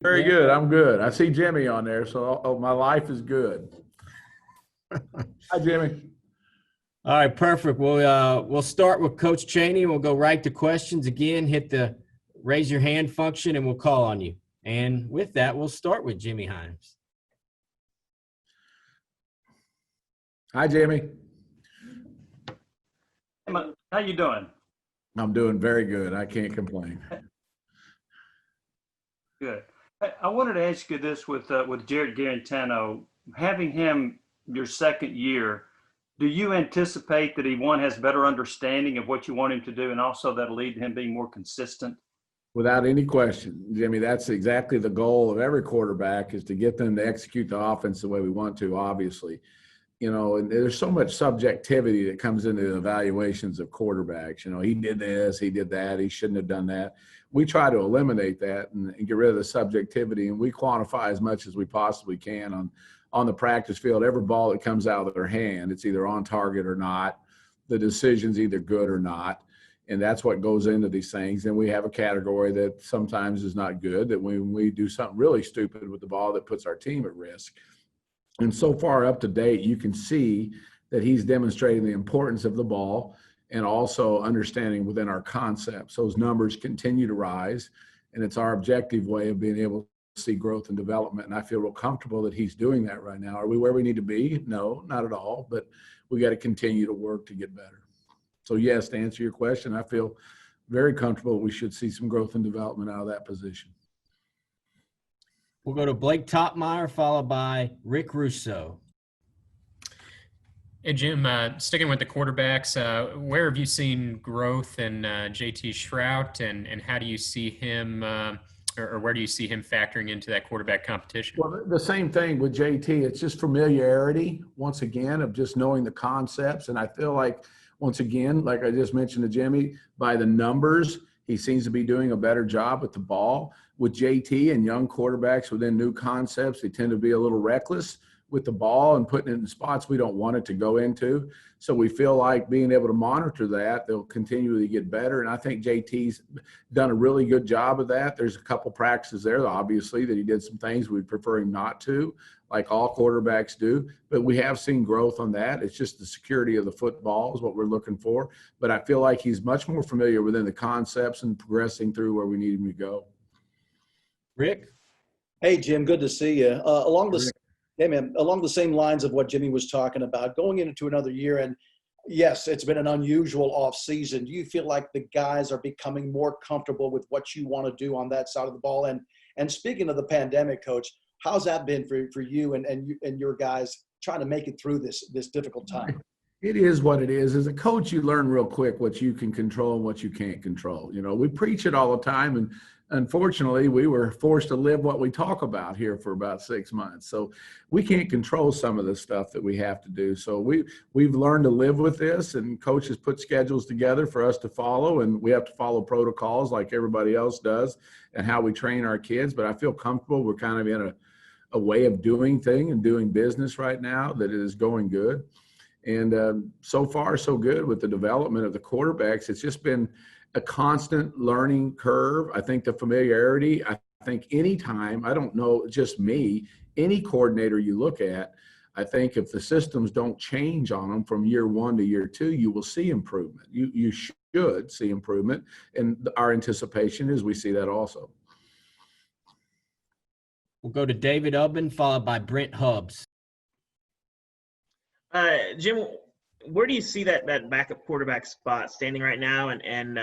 Very good. I'm good. I see Jimmy on there, so my life is good. Hi, Jimmy. All right, perfect. We'll start with Coach Chaney. We'll go right to questions. Again, hit the raise your hand function, and we'll call on you. And with that, we'll start with Jimmy Himes. Hi, Jimmy. How you doing? I'm doing very good. I can't complain. Good. I wanted to ask you this with Jared Garantano, having him your second year, do you anticipate that he, one, has better understanding of what you want him to do, and also that'll lead to him being more consistent? Without any question, Jimmy, that's exactly the goal of every quarterback, is to get them to execute the offense the way we want to, obviously. You know, and there's so much subjectivity that comes into the evaluations of quarterbacks. You know, he did this, he did that, he shouldn't have done that. We try to eliminate that and get rid of the subjectivity, and we quantify as much as we possibly can on the practice field. Every ball that comes out of their hand, it's either on target or not. The decision's either good or not. And that's what goes into these things. And we have a category that sometimes is not good, that when we do something really stupid with the ball that puts our team at risk. And so far up to date, you can see that he's demonstrating the importance of the ball and also understanding within our concepts. Those numbers continue to rise, and it's our objective way of being able to see growth and development. And I feel real comfortable that he's doing that right now. Are we where we need to be? No, not at all, but we got to continue to work to get better. So yes, to answer your question, I feel very comfortable we should see some growth and development out of that position. We'll go to Blake Topmeyer, followed by Rick Russo. Hey, Jim, sticking with the quarterbacks, where have you seen growth in JT Shrout, and how do you see him, or where do you see him factoring into that quarterback competition? Well, the same thing with JT. It's just familiarity, once again, of just knowing the concepts. And I feel like, once again, like I just mentioned to Jimmy, by the numbers, he seems to be doing a better job with the ball. With JT and young quarterbacks within new concepts, they tend to be a little reckless with the ball and putting it in spots we don't want it to go into. So we feel like being able to monitor that, they'll continually get better. And I think JT's done a really good job of that. There's a couple practices there, obviously, that he did some things we'd prefer him not to, like all quarterbacks do. But we have seen growth on that. It's just the security of the football is what we're looking for. But I feel like he's much more familiar within the concepts and progressing through where we need him to go. Rick? Hey, Jim, good to see you. Along the same lines of what Jimmy was talking about, going into another year, and yes, it's been an unusual off season. Do you feel like the guys are becoming more comfortable with what you want to do on that side of the ball? And speaking of the pandemic, Coach, how's that been for you and your guys trying to make it through this difficult time? It is what it is. As a coach, you learn real quick what you can control and what you can't control. You know, we preach it all the time, and unfortunately, we were forced to live what we talk about here for about 6 months. So we can't control some of the stuff that we have to do. So we've learned to live with this, and coaches put schedules together for us to follow, and we have to follow protocols like everybody else does and how we train our kids. But I feel comfortable. We're kind of in a way of doing thing and doing business right now that is going good. And so far, so good with the development of the quarterbacks. It's just been a constant learning curve. I think the familiarity, I think anytime, I don't know, just me, any coordinator you look at, I think if the systems don't change on them from year one to year two, you will see improvement. You should see improvement. And our anticipation is we see that also. We'll go to David Ubben, followed by Brent Hubbs. Jim, where do you see that backup quarterback spot standing right now, and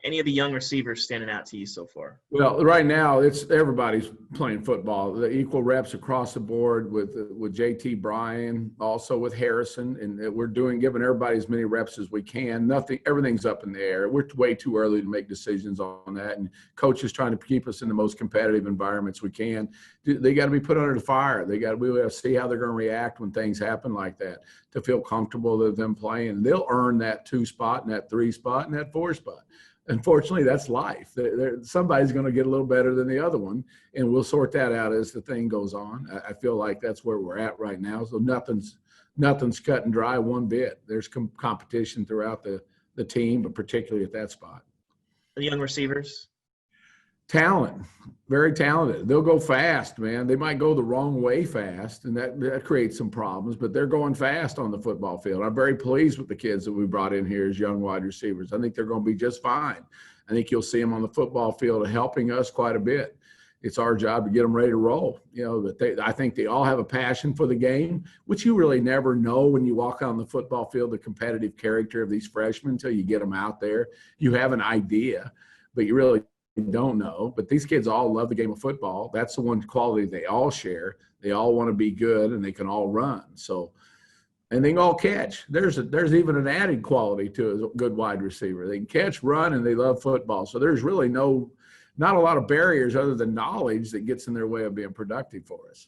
any of the young receivers standing out to you so far? Well, right now it's everybody's playing football. The equal reps across the board with JT Bryan, also with Harrison, and we're giving everybody as many reps as we can. Everything's up in the air. We're way too early to make decisions on that, and coach is trying to keep us in the most competitive environments we can. They got to be put under the fire. We got to see how they're going to react when things happen like that to feel comfortable with them playing. They'll earn that 2 spot and that 3 spot and that 4 spot. Unfortunately, that's life. Somebody's going to get a little better than the other one, and we'll sort that out as the thing goes on. I feel like that's where we're at right now. So nothing's cut and dry one bit. There's competition throughout the team, but particularly at that spot. The young receivers? Talent, very talented. They'll go fast, man. They might go the wrong way fast, and that creates some problems, but they're going fast on the football field. I'm very pleased with the kids that we brought in here as young wide receivers. I think they're going to be just fine. I think you'll see them on the football field helping us quite a bit. It's our job to get them ready to roll. I think they all have a passion for the game, which you really never know when you walk on the football field, the competitive character of these freshmen until you get them out there. You have an idea, but you really don't know. But these kids all love the game of football. That's the one quality they all share. They all want to be good, and they can all run. So, and they can all catch. There's even an added quality to a good wide receiver. They can catch, run, and they love football. So there's really not a lot of barriers other than knowledge that gets in their way of being productive for us.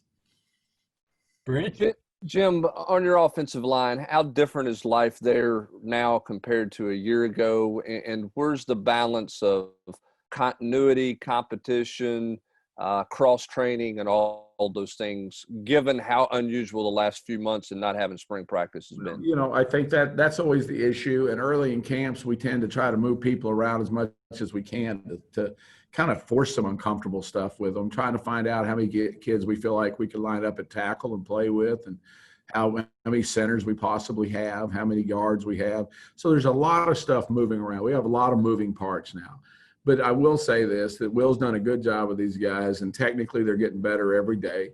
Brent? Jim, on your offensive line, how different is life there now compared to a year ago? And where's the balance of continuity, competition, cross-training, and all those things, given how unusual the last few months and not having spring practice has been? I think that's always the issue. And early in camps, we tend to try to move people around as much as we can to kind of force some uncomfortable stuff with them, trying to find out how many kids we feel like we can line up at tackle and play with, and how many centers we possibly have, how many guards we have. So there's a lot of stuff moving around. We have a lot of moving parts now. But I will say this, that Will's done a good job with these guys, and technically they're getting better every day.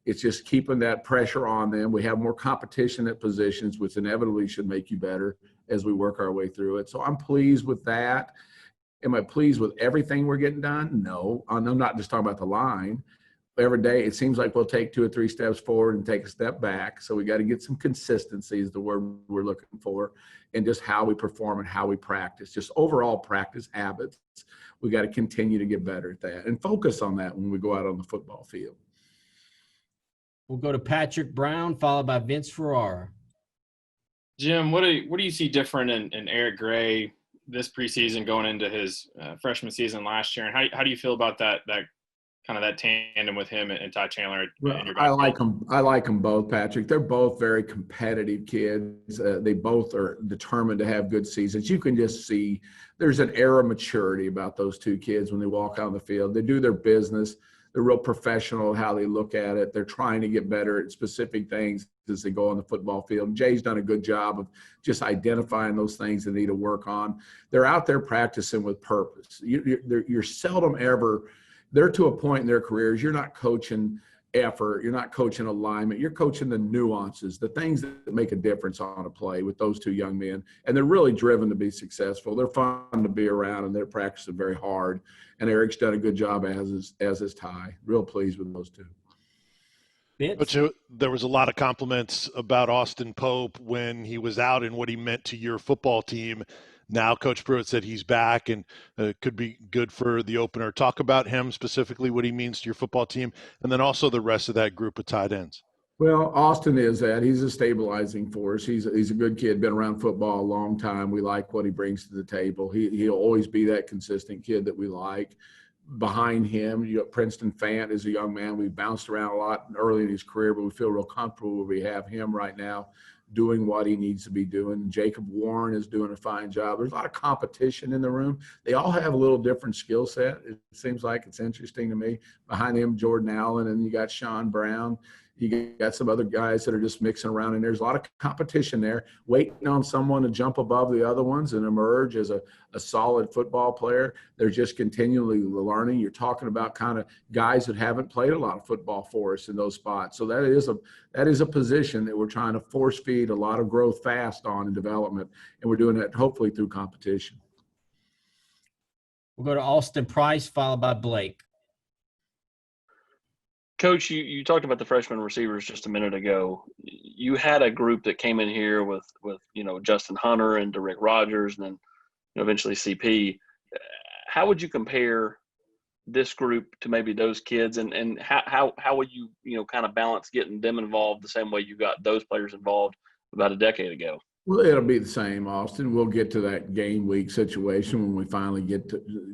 It's just keeping that pressure on them. We have more competition at positions, which inevitably should make you better as we work our way through it. So I'm pleased with that. Am I pleased with everything we're getting done? No. I'm not just talking about the line. Every day it seems like we'll take 2 or 3 steps forward and take a step back. So we got to get some consistency is the word we're looking for, and just how we perform and how we practice, just overall practice habits. We got to continue to get better at that and focus on that when we go out on the football field. We'll go to Patrick Brown, followed by Vince Ferrara. Jim, what do you see different in Eric Gray this preseason going into his freshman season last year? And how do you feel about that kind of that tandem with him and Ty Chandler? I like them both, Patrick. They're both very competitive kids. They both are determined to have good seasons. You can just see there's an air of maturity about those two kids when they walk out on the field. They do their business. They're real professional how they look at it. They're trying to get better at specific things as they go on the football field. And Jay's done a good job of just identifying those things they need to work on. They're out there practicing with purpose. You're seldom ever – they're to a point in their careers, you're not coaching effort, you're not coaching alignment, you're coaching the nuances, the things that make a difference on a play with those two young men. And they're really driven to be successful. They're fun to be around, and they're practicing very hard. And Eric's done a good job, as is Ty. Real pleased with those two. Vince? But there was a lot of compliments about Austin Pope when he was out and what he meant to your football team. Now Coach Pruitt said he's back and could be good for the opener. Talk about him specifically, what he means to your football team, and then also the rest of that group of tight ends. Well, Austin is that. He's a stabilizing force. He's a good kid, been around football a long time. We like what he brings to the table. He'll always be that consistent kid that we like. Behind him, you got Princeton Fant is a young man. We bounced around a lot early in his career, but we feel real comfortable where we have him right now doing what he needs to be doing. Jacob Warren is doing a fine job. There's a lot of competition in the room. They all have a little different skill set. It seems like it's interesting to me. Behind him, Jordan Allen, and you got Sean Brown. You got some other guys that are just mixing around, and there's a lot of competition there, waiting on someone to jump above the other ones and emerge as a solid football player. They're just continually learning. You're talking about kind of guys that haven't played a lot of football for us in those spots. So that is a position that we're trying to force feed a lot of growth fast on in development, and we're doing that hopefully through competition. We'll go to Austin Price, followed by Blake. Coach, you talked about the freshman receivers just a minute ago. You had a group that came in here with Justin Hunter and Derek Rogers, and then eventually CP. How would you compare this group to maybe those kids, and how would you kind of balance getting them involved the same way you got those players involved about a decade ago? Well, it'll be the same, Austin. We'll get to that game week situation when we finally get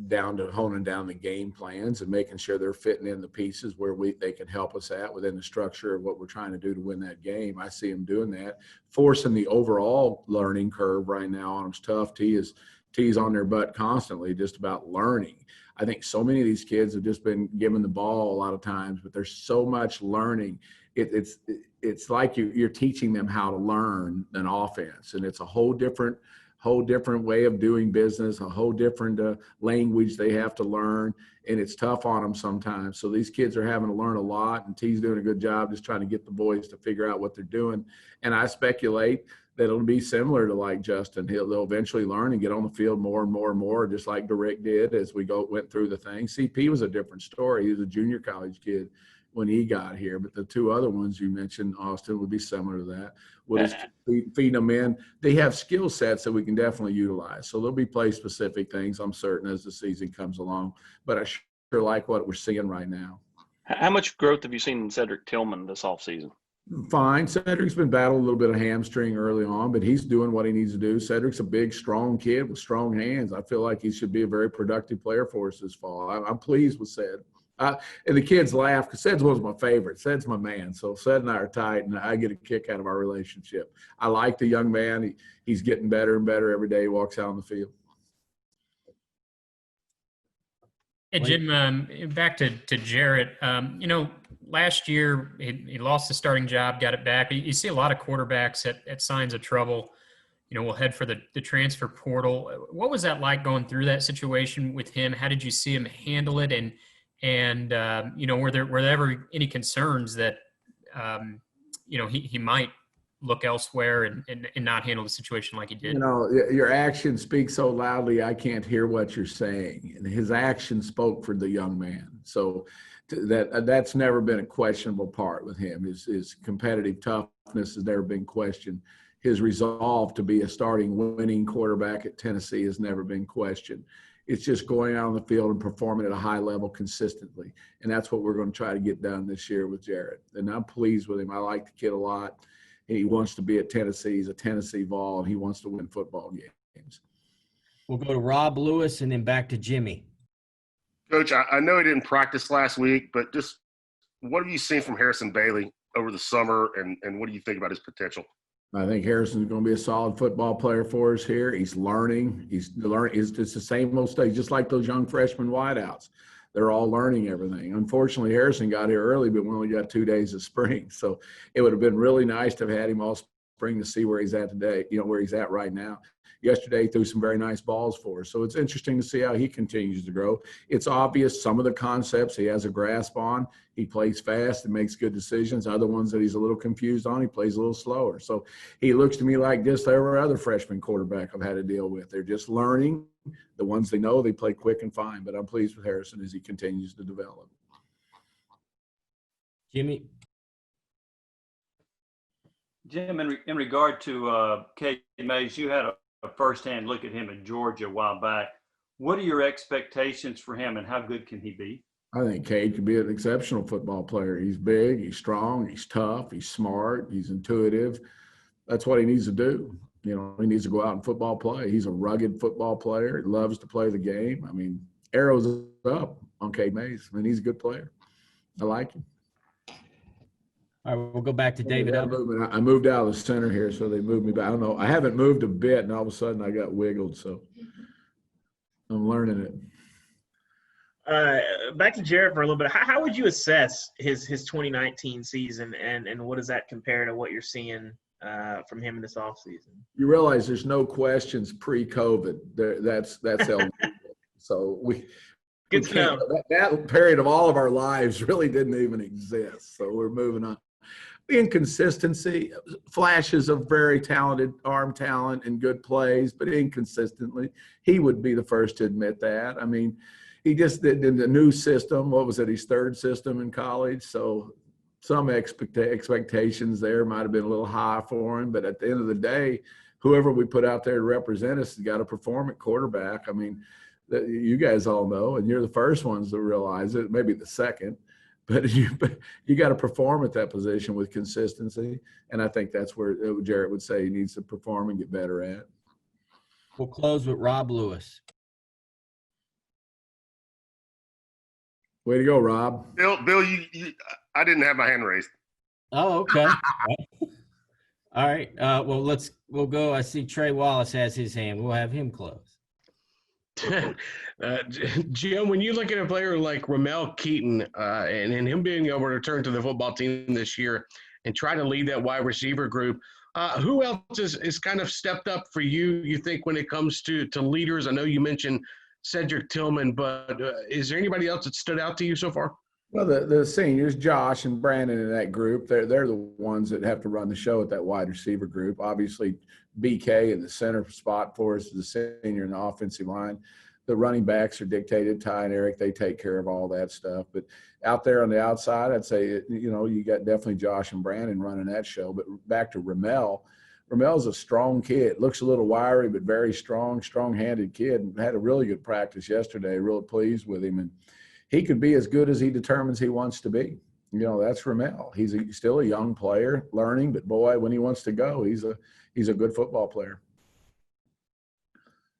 down to honing down the game plans and making sure they're fitting in the pieces where they can help us at within the structure of what we're trying to do to win that game. I see them doing that. Forcing the overall learning curve right now on them's tough. T's on their butt constantly just about learning. I think so many of these kids have just been given the ball a lot of times, but there's so much learning. It's like you're teaching them how to learn an offense, and it's a whole different way of doing business, a whole different language they have to learn, and it's tough on them sometimes. So these kids are having to learn a lot, and T's doing a good job just trying to get the boys to figure out what they're doing. And I speculate that it'll be similar to like Justin. They'll eventually learn and get on the field more and more and more, just like Derek did as we went through the thing. CP was a different story. He was a junior college kid when he got here, but the two other ones you mentioned, Austin, would be similar to that. We'll just feed them in. They have skill sets that we can definitely utilize. So there'll be play-specific things, I'm certain, as the season comes along. But I sure like what we're seeing right now. How much growth have you seen in Cedric Tillman this offseason? Fine. Cedric's been battling a little bit of hamstring early on, but he's doing what he needs to do. Cedric's a big, strong kid with strong hands. I feel like he should be a very productive player for us this fall. I'm pleased with Ced. And the kids laugh because Ced's was my favorite. Ced's my man. So Ced and I are tight, and I get a kick out of our relationship. I like the young man. He's getting better and better every day he walks out on the field. Hey, Jim, back to Jarrett. Last year he lost the starting job, got it back. You see a lot of quarterbacks at signs of trouble, will head for the transfer portal. What was that like going through that situation with him? How did you see him handle it? And were there ever any concerns that, he might look elsewhere and not handle the situation like he did? Your actions speak so loudly, I can't hear what you're saying. And his actions spoke for the young man. So that's never been a questionable part with him. His competitive toughness has never been questioned. His resolve to be a starting winning quarterback at Tennessee has never been questioned. It's just going out on the field and performing at a high level consistently. And that's what we're going to try to get done this year with Jarrett. And I'm pleased with him. I like the kid a lot. He wants to be at Tennessee. He's a Tennessee Vol, and he wants to win football games. We'll go to Rob Lewis and then back to Jimmy. Coach, I know he didn't practice last week, but just what have you seen from Harrison Bailey over the summer, and what do you think about his potential? I think Harrison's going to be a solid football player for us here. He's learning. It's the same old stage, just like those young freshman wideouts. They're all learning everything. Unfortunately, Harrison got here early, but we only got 2 days of spring. So it would have been really nice to have had him all spring to see where he's at today, where he's at right now. Yesterday, he threw some very nice balls for us. So it's interesting to see how he continues to grow. It's obvious some of the concepts he has a grasp on. He plays fast and makes good decisions. Other ones that he's a little confused on, he plays a little slower. So he looks to me like just every other freshman quarterback I've had to deal with. They're just learning. The ones they know, they play quick and fine. But I'm pleased with Harrison as he continues to develop. Jimmy? Jim, in regard to Cade Mays, you had a firsthand look at him in Georgia a while back. What are your expectations for him, and how good can he be? I think Cade could be an exceptional football player. He's big, he's strong, he's tough, he's smart, he's intuitive. That's what he needs to do. He needs to go out and football play. He's a rugged football player. He loves to play the game. I mean, arrows up on Cade Mays. I mean, he's a good player. I like him. All right, we'll go back to David. I moved out of the center here, so they moved me back. I don't know. I haven't moved a bit, and all of a sudden I got wiggled, so I'm learning it. Back to Jarrett for a little bit. How would you assess his 2019 season, and what does that compare to what you're seeing from him in this offseason? You realize there's no questions pre-COVID. That's elementary. So Good to know. That period of all of our lives really didn't even exist. So we're moving on. Inconsistency, flashes of very talented arm talent and good plays, but inconsistently. He would be the first to admit that. I mean, he just did in the new system. What was it? His third system in college. So some expectations there might have been a little high for him. But at the end of the day, whoever we put out there to represent us has got to perform at quarterback. I mean, you guys all know, and you're the first ones to realize it, maybe the second. But you got to perform at that position with consistency. And I think that's where Jarrett would say he needs to perform and get better at. We'll close with Rob Lewis. Way to go, Rob. Bill, I didn't have my hand raised. Oh, okay. All right. We'll go. I see Trey Wallace has his hand. We'll have him close. Jim, when you look at a player like Ramel Keaton and him being able to return to the football team this year and try to lead that wide receiver group, who else is kind of stepped up for you think, when it comes to leaders? I know you mentioned Cedric Tillman, but is there anybody else that stood out to you so far? Well, the seniors, Josh and Brandon in that group, they're the ones that have to run the show at that wide receiver group. Obviously, BK in the center spot for us is the senior in the offensive line. The running backs are dictated. Ty and Eric, they take care of all that stuff. But out there on the outside, I'd say, you got definitely Josh and Brandon running that show. But back to Ramel. Ramel's a strong kid. Looks a little wiry, but very strong-handed kid. And had a really good practice yesterday. Really pleased with him. And he could be as good as he determines he wants to be. That's Ramel. He's still a young player, learning, but boy, when he wants to go, he's a good football player.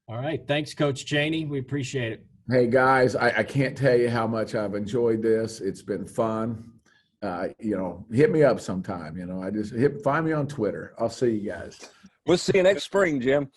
All right. Thanks, Coach Chaney. We appreciate it. Hey, guys, I can't tell you how much I've enjoyed this. It's been fun. Hit me up sometime. Find me on Twitter. I'll see you guys. We'll see you next spring, Jim.